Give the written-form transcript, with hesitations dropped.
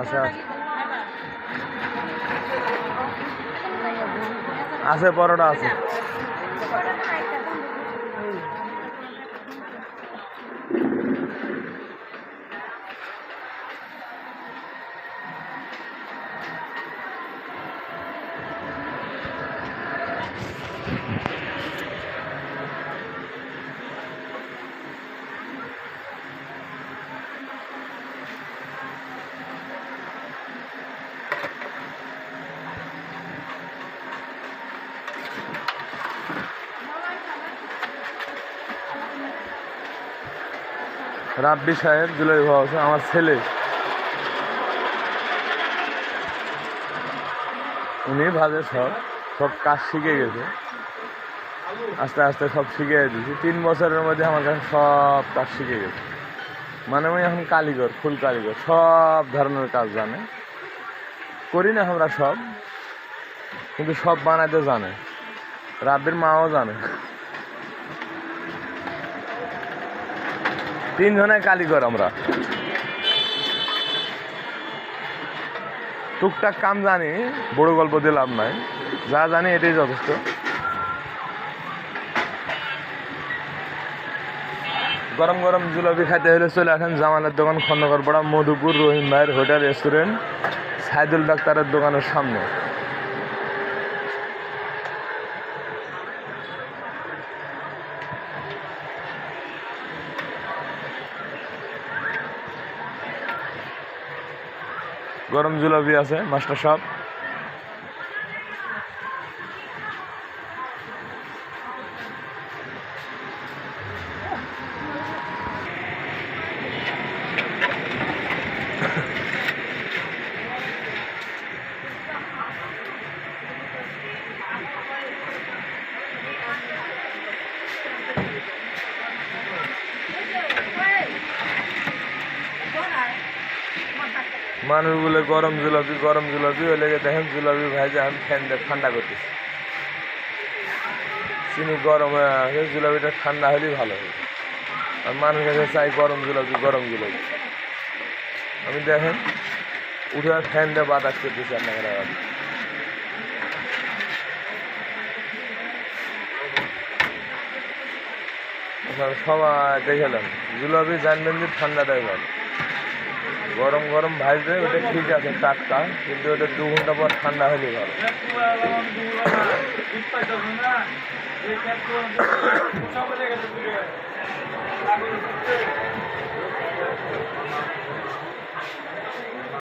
আছে আছে পরোটা আছে। রাব্বি সাহেব জুলাই ভাবছে আমার ছেলে, উনি ভাজে সব কাজ শিখে গেছে, আস্তে আস্তে সব শিখে দিয়েছি। 3 বছরের মধ্যে আমার কাছে সব কাজ শিখে গেছে। মানে আমি এখন কারিগর, ফুল কারিগর, সব ধরনের কাজ জানে। করি না আমরা সব, কিন্তু সব বানাইতে জানে। রাব্বির মাও জানে। 3 জনের কারিগর আমরা। টুকটাক কাম জানি, বড় গল্প দিয়ে লাভ নাই, যা জানি এটাই যথেষ্ট। গরম গরম জিলাপি খাইতে হলে চলে আসেন জামালের দোকান, খন্দকার পাড়া, মধুপুর, রহিম ভাইয়ের হোটেল রেস্টুরেন্ট, সাইদুল ডাক্তারের দোকানের সামনে। গরম জিলাপি আছে মাস্টার সাহেব। মানুষ বলে গরম জিলাপি ওই লেগে দেখেন জিলাপি ভাইজে আমি ফ্যান দিয়ে ঠান্ডা করতেছি। চিনি গরম হয়ে আছে, জিলাপিটা ঠান্ডা হলেই ভালো হবে। আর মানুষ কাছে চাই গরম জিলাপি। আমি দেখেন উঠে ফ্যান দিয়ে বাতাস করতেছি আপনাকে। সবাই দেখলাম জিলাপি জানবেন যে ঠান্ডাটাই ভালো। গরম গরম ভাজবে ওটা ঠিক আছে টাটকা, কিন্তু ওটা 2 ঘন্টা পর ঠান্ডা হলেই ভালো।